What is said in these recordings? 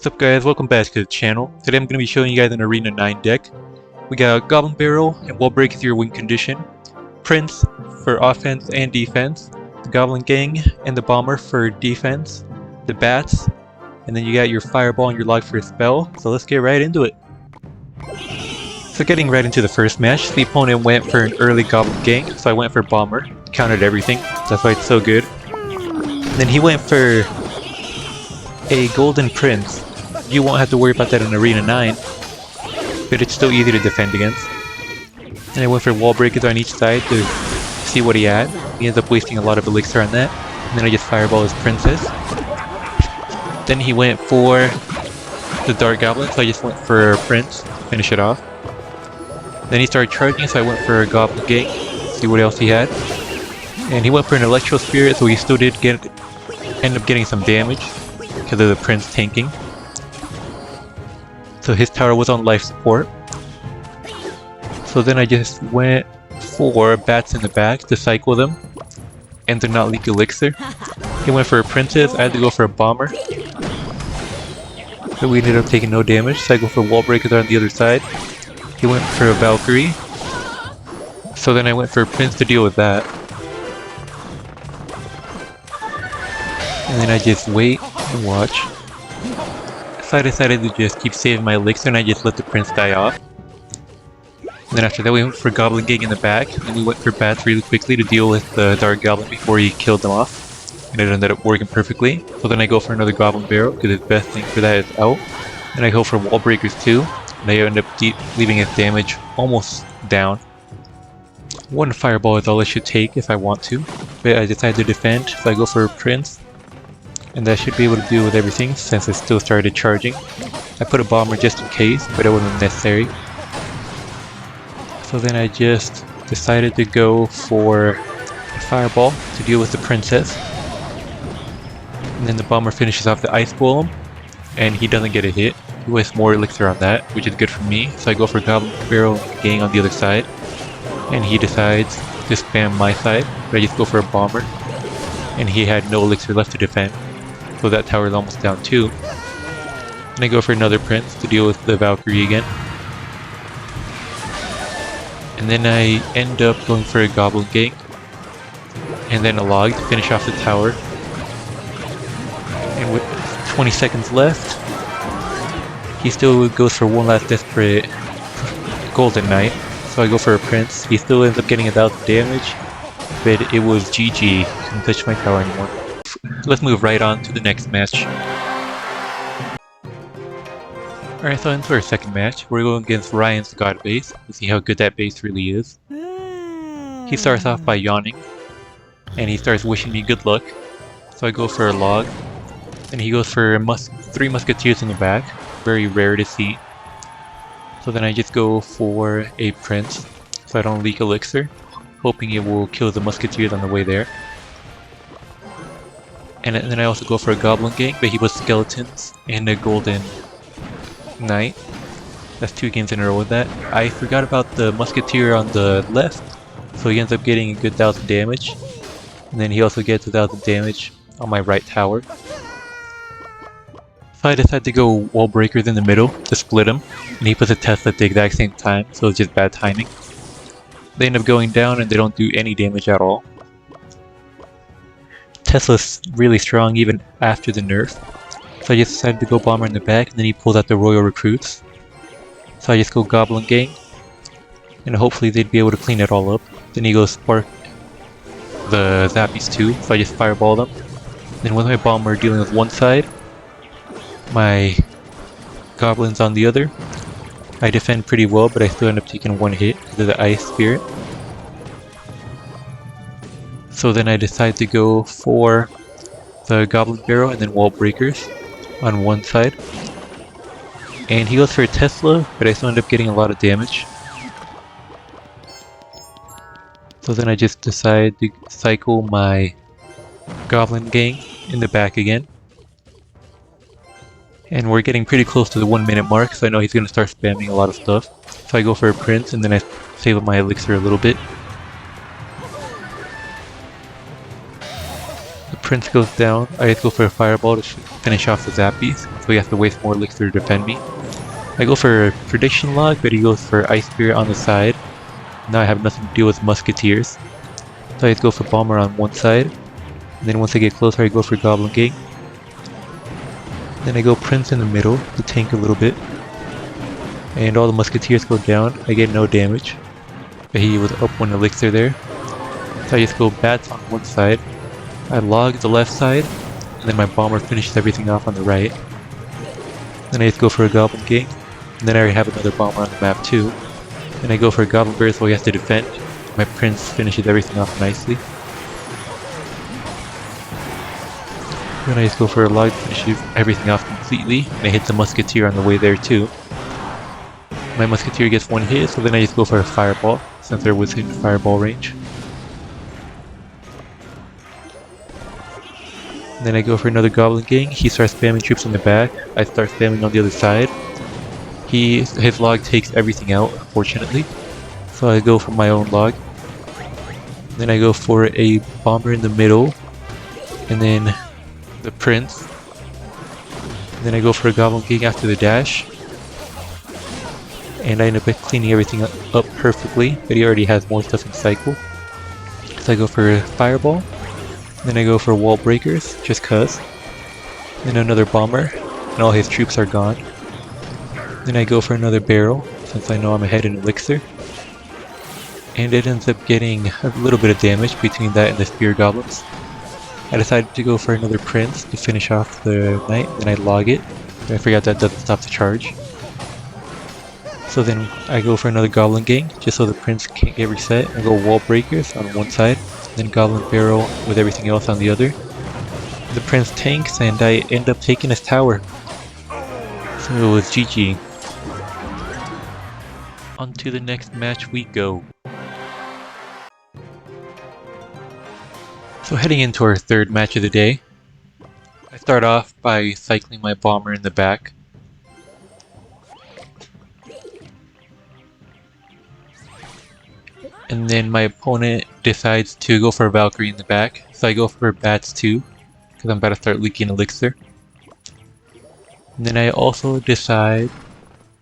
What's up guys, welcome back to the channel. Today I'm going to be showing you guys an Arena 9 deck. We got Goblin Barrel and Wall Break your win condition, Prince for offense and defense, the Goblin Gang and the Bomber for defense, the Bats, and then you got your Fireball and your Log for a spell. So let's get right into it. So getting right into the first match, the opponent went for an early Goblin Gang, so I went for Bomber, countered everything, that's why it's so good. And then he went for a Golden Prince. You won't have to worry about that in Arena 9, but it's still easy to defend against. And I went for wall breakers on each side to see what he had. He ends up wasting a lot of elixir on that. And then I just fireball his princess. Then he went for the Dark Goblin, so I just went for a Prince to finish it off. Then he started charging, so I went for a Goblin Gang, see what else he had. And he went for an Electro Spirit, so he still did end up getting some damage because of the Prince tanking. So his tower was on life support. So then I just went for Bats in the back to cycle them and to not leak elixir. He went for a Princess, I had to go for a Bomber. But we ended up taking no damage, so I go for Wall Breakers on the other side. He went for a Valkyrie. So then I went for a Prince to deal with that. And then I just wait and watch. So I decided to just keep saving my elixir and I just let the Prince die off. And then after that we went for Goblin Gang in the back, and we went for Bats really quickly to deal with the Dark Goblin before he killed them off. And it ended up working perfectly. So then I go for another Goblin Barrel, because his best thing for that is out. And I go for Wall Breakers too, and I end up leaving his damage almost down. One Fireball is all I should take if I want to, but I decided to defend, so I go for a Prince. And that should be able to deal with everything since it still started charging. I put a Bomber just in case, but it wasn't necessary. So then I just decided to go for a Fireball to deal with the Princess. And then the Bomber finishes off the Ice Golem, and he doesn't get a hit. He wastes more elixir on that, which is good for me. So I go for Goblin Barrel Gang on the other side. And he decides to spam my side, but I just go for a Bomber. And he had no elixir left to defend. So that tower is almost down too. And I go for another Prince to deal with the Valkyrie again. And then I end up going for a Goblin Gang. And then a Log to finish off the tower. And with 20 seconds left, he still goes for one last desperate Golden Knight. So I go for a Prince. He still ends up getting 1,000 damage. But it was GG. Couldn't touch my tower anymore. Let's move right on to the next match. Alright, so into our second match. We're going against Ryan's God base to see how good that base really is. He starts off by yawning, and he starts wishing me good luck. So I go for a Log, and he goes for 3 Musketeers in the back. Very rare to see. So then I just go for a Prince, so I don't leak elixir, hoping it will kill the Musketeers on the way there. And then I also go for a Goblin Gang, but he was Skeletons and a Golden Knight. That's 2 games in a row with that. I forgot about the Musketeer on the left, so he ends up getting a good 1,000 damage. And then he also gets 1,000 damage on my right tower. So I decided to go Wall Breakers in the middle to split him, and he puts a Tesla at the exact same time, so it's just bad timing. They end up going down and they don't do any damage at all. Tesla's really strong even after the nerf, so I just decided to go Bomber in the back, and then he pulls out the Royal Recruits. So I just go Goblin Gang, and hopefully they'd be able to clean it all up. Then he goes Spark the Zappies too, so I just fireball them. Then with my Bomber dealing with one side, my Goblins on the other, I defend pretty well, but I still end up taking 1 hit because of the Ice Spirit. So then I decide to go for the Goblin Barrel and then Wall Breakers on one side. And he goes for a Tesla, but I still end up getting a lot of damage. So then I just decide to cycle my Goblin Gang in the back again. And we're getting pretty close to the 1 minute mark, so I know he's going to start spamming a lot of stuff. So I go for a Prince, and then I save up my elixir a little bit. Prince goes down. I just go for a fireball to finish off the zappies, so he has to waste more elixir to defend me. I go for a prediction log, but he goes for Ice Spirit on the side. Now I have nothing to deal with musketeers. So I just go for Bomber on one side. And then once I get closer, I go for Goblin Gang. Then I go Prince in the middle to tank a little bit. And all the musketeers go down. I get no damage. But he was up one elixir there. So I just go Bats on one side. I log the left side. And then my Bomber finishes everything off on the right. Then I just go for a Goblin Gang. And then I already have another Bomber on the map too. Then I go for a Goblin Bear so he has to defend. My Prince finishes everything off nicely. Then I just go for a log to finish everything off completely. And I hit the Musketeer on the way there too. My Musketeer gets one hit, so then I just go for a Fireball, since they're within Fireball range. And then I go for another Goblin Gang. He starts spamming troops in the back. I start spamming on the other side. His log takes everything out, unfortunately. So I go for my own log. Then I go for a Bomber in the middle. And then the Prince. And then I go for a Goblin Gang after the dash. And I end up cleaning everything up perfectly, but he already has more stuff in cycle. So I go for a Fireball. Then I go for Wall Breakers, just cuz. Then another Bomber, and all his troops are gone. Then I go for another Barrel, since I know I'm ahead in Elixir. And it ends up getting a little bit of damage between that and the Spear Goblins. I decided to go for another Prince to finish off the Knight, then I log it. I forgot that doesn't stop the charge. So then I go for another Goblin Gang, just so the Prince can't get reset. I go Wall Breakers on one side, then Goblin Barrel with everything else on the other. The Prince tanks and I end up taking his tower. So it was GG. On to the next match we go. So heading into our third match of the day, I start off by cycling my Bomber in the back. And then my opponent decides to go for a Valkyrie in the back, so I go for Bats too, because I'm about to start leaking Elixir. And then I also decide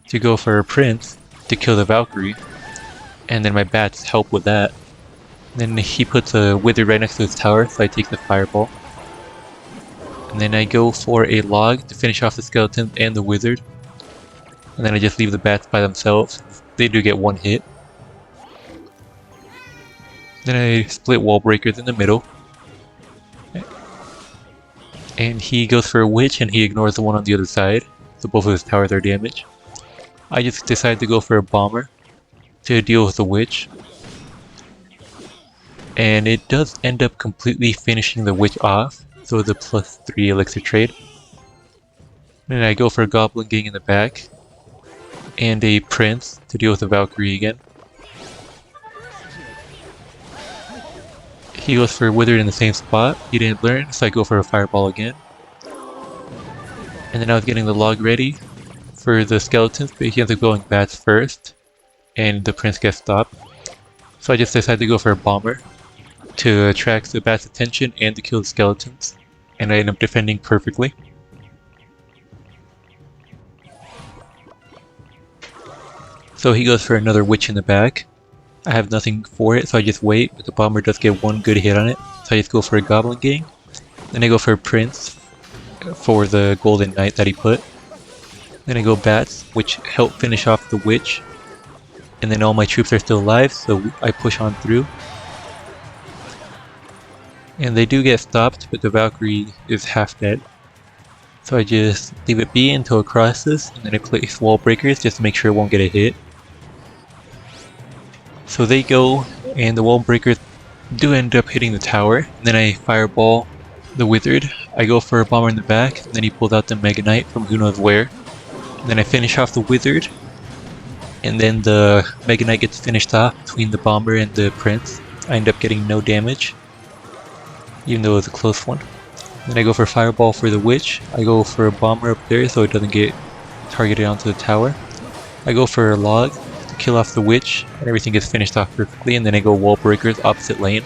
to go for a Prince to kill the Valkyrie, and then my Bats help with that. Then he puts a Wizard right next to his tower, so I take the Fireball. And then I go for a Log to finish off the Skeleton and the Wizard. And then I just leave the Bats by themselves. They do get one hit. Then I split Wall Breakers in the middle. And he goes for a Witch and he ignores the one on the other side. So both of his towers are damaged. I just decide to go for a Bomber to deal with the Witch. And it does end up completely finishing the Witch off. So it's a +3 Elixir trade. Then I go for a Goblin Gang in the back. And a Prince to deal with the Valkyrie again. He goes for a Wizard in the same spot. He didn't learn, so I go for a Fireball again. And then I was getting the log ready for the Skeletons, but he ends up going Bats first. And the Prince gets stopped. So I just decided to go for a Bomber to attract the Bats' attention and to kill the Skeletons. And I end up defending perfectly. So he goes for another Witch in the back. I have nothing for it, so I just wait, but the Bomber does get one good hit on it. So I just go for a Goblin Gang. Then I go for a Prince for the Golden Knight that he put. Then I go Bats, which help finish off the Witch. And then all my troops are still alive, so I push on through. And they do get stopped, but the Valkyrie is half dead. So I just leave it be until it crosses, and then I place Wall Breakers just to make sure it won't get a hit. So they go, and the Wall Breakers do end up hitting the tower. And then I Fireball the Wizard. I go for a Bomber in the back, and then he pulls out the Mega Knight from who knows where. And then I finish off the Wizard. And then the Mega Knight gets finished off between the Bomber and the Prince. I end up getting no damage, even though it was a close one. Then I go for Fireball for the Witch. I go for a Bomber up there so it doesn't get targeted onto the tower. I go for a Log to kill off the Witch, and everything gets finished off perfectly, and then I go Wall Breakers opposite lane.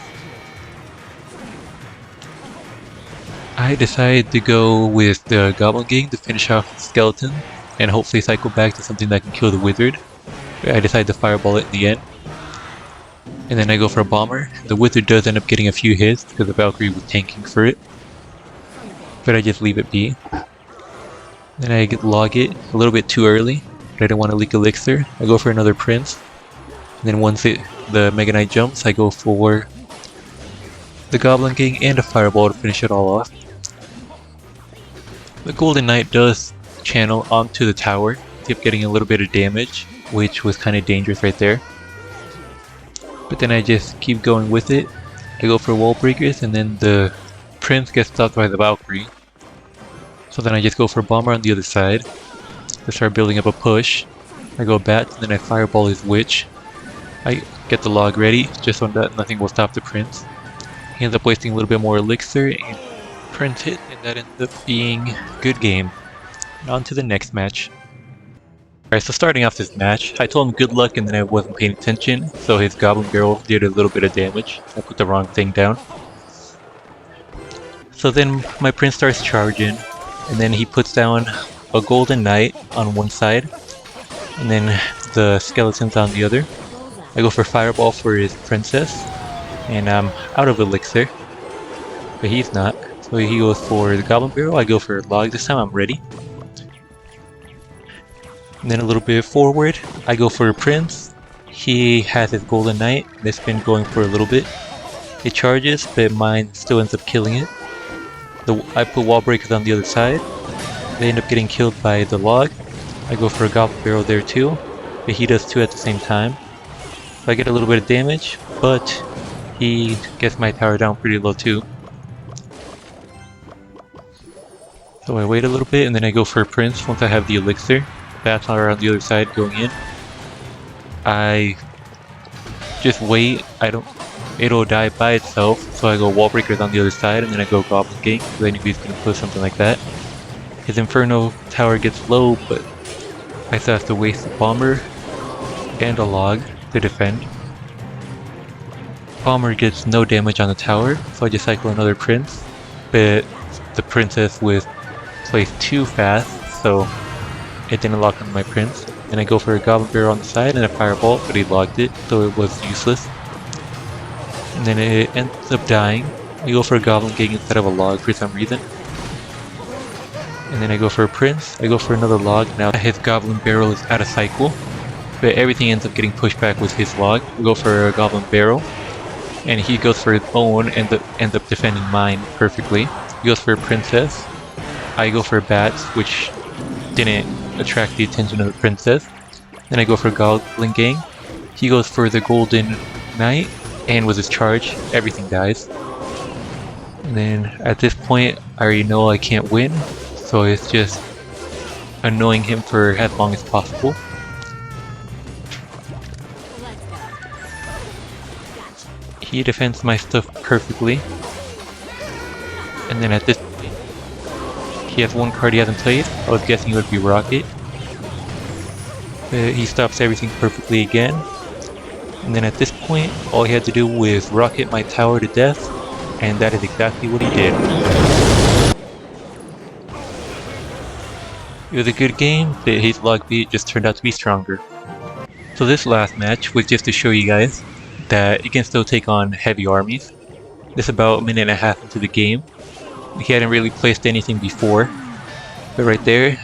I decide to go with the Goblin Gang to finish off the skeleton and hopefully cycle back to something that can kill the wizard. I decide to fireball it in the end. And then I go for a bomber. The wizard does end up getting a few hits because the Valkyrie was tanking for it. But I just leave it be. Then I log it a little bit too early, but I don't want to leak elixir. I go for another prince. And then once the Mega Knight jumps, I go for the Goblin Gang and a fireball to finish it all off. The Golden Knight does channel onto the tower, kept getting a little bit of damage, which was kind of dangerous right there. But then I just keep going with it. I go for wall breakers, and then the prince gets stopped by the Valkyrie. So then I just go for a bomber on the other side to start building up a push. I go bat, and then I fireball his witch. I get the log ready, just so that nothing will stop the prince. He ends up wasting a little bit more elixir, and prince hit, and that ends up being good game. On to the next match. Alright, so starting off this match, I told him good luck and then I wasn't paying attention, so his Goblin Barrel did a little bit of damage. I put the wrong thing down. So then my prince starts charging, and then he puts down a Golden Knight on one side, and then the skeletons on the other. I go for Fireball for his princess, and I'm out of elixir, but he's not. So he goes for the Goblin Barrel, I go for log this time, I'm ready. And then a little bit forward, I go for a prince. He has his Golden Knight, and it's been going for a little bit. It charges, but mine still ends up killing it. I put wall breakers on the other side. They end up getting killed by the log. I go for a Goblin Barrel there too, but he does two at the same time. So I get a little bit of damage, but he gets my tower down pretty low too. So I wait a little bit, and then I go for a prince once I have the elixir. Bats are on the other side going in. I just wait. It'll die by itself, so I go wall breakers on the other side, and then I go Goblin Gang, because I knew he was going to put something like that. His Inferno tower gets low, but I still have to waste a bomber and a log to defend. Bomber gets no damage on the tower, so I just cycle another prince, but the princess was placed too fast, so it didn't lock on my prince. And I go for a Goblin Barrel on the side and a fireball, but he logged it, so it was useless. And then it ends up dying. I go for a Goblin Gang instead of a log for some reason. And then I go for a prince, I go for another log. Now his Goblin Barrel is out of cycle, but everything ends up getting pushed back with his log. I go for a Goblin Barrel, and he goes for his own and ends up defending mine perfectly. He goes for a princess. I go for bats, which didn't attract the attention of the princess. Then I go for Goblin Gang. He goes for the Golden Knight, and with his charge, everything dies. And then at this point, I already know I can't win, so it's just annoying him for as long as possible. He defends my stuff perfectly. And then at this point, he has one card he hasn't played. I was guessing it would be Rocket. But he stops everything perfectly again. And then at this point, all he had to do was rocket my tower to death, and that is exactly what he did. It was a good game, but his log beat just turned out to be stronger. So this last match was just to show you guys that you can still take on heavy armies. This is about a minute and a half into the game. He hadn't really placed anything before, but right there,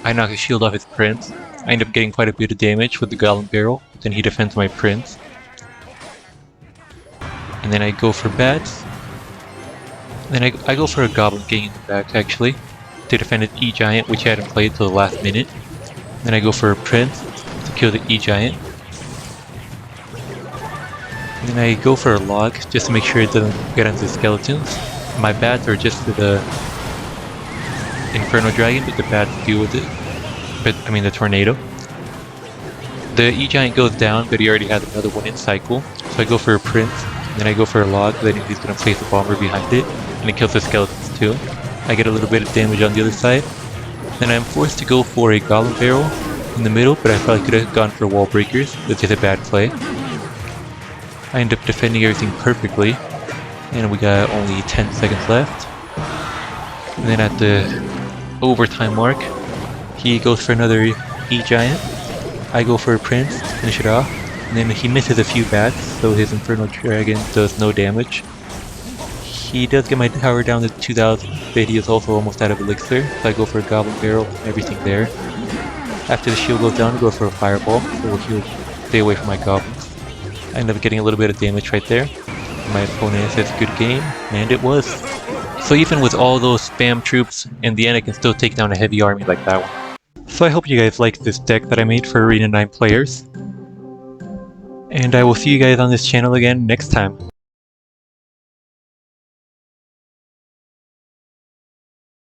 I knock his shield off his prince. I end up getting quite a bit of damage with the Goblin Barrel, but then he defends my prince. And then I go for bats. Then I go for a Goblin Gang in the back actually, to defend his E-Giant, which I hadn't played till the last minute. Then I go for a prince to kill the E-Giant. And then I go for a log just to make sure it doesn't get onto the skeletons. My bats are just for the Inferno Dragon, but the bats deal with it. The tornado. The E-Giant goes down, but he already has another one in cycle. So I go for a prince, and then I go for a log, because I know he's going to place a bomber behind it, and it kills the skeletons too. I get a little bit of damage on the other side. Then I'm forced to go for a Goblin Barrel in the middle, but I probably could have gone for wall breakers, which is a bad play. I end up defending everything perfectly, and we got only 10 seconds left. And then at the overtime mark, he goes for another E-Giant. I go for a Prince to finish it off. And then he misses a few bats, so his Infernal Dragon does no damage. He does get my tower down to 2000, but he is also almost out of elixir, so I go for a Goblin Barrel and everything there. After the shield goes down, I go for a Fireball, so he'll stay away from my goblins. I end up getting a little bit of damage right there. My opponent says good game, and it was. So even with all those spam troops, in the end I can still take down a heavy army like that one. So I hope you guys liked this deck that I made for Arena 9 players. And I will see you guys on this channel again next time.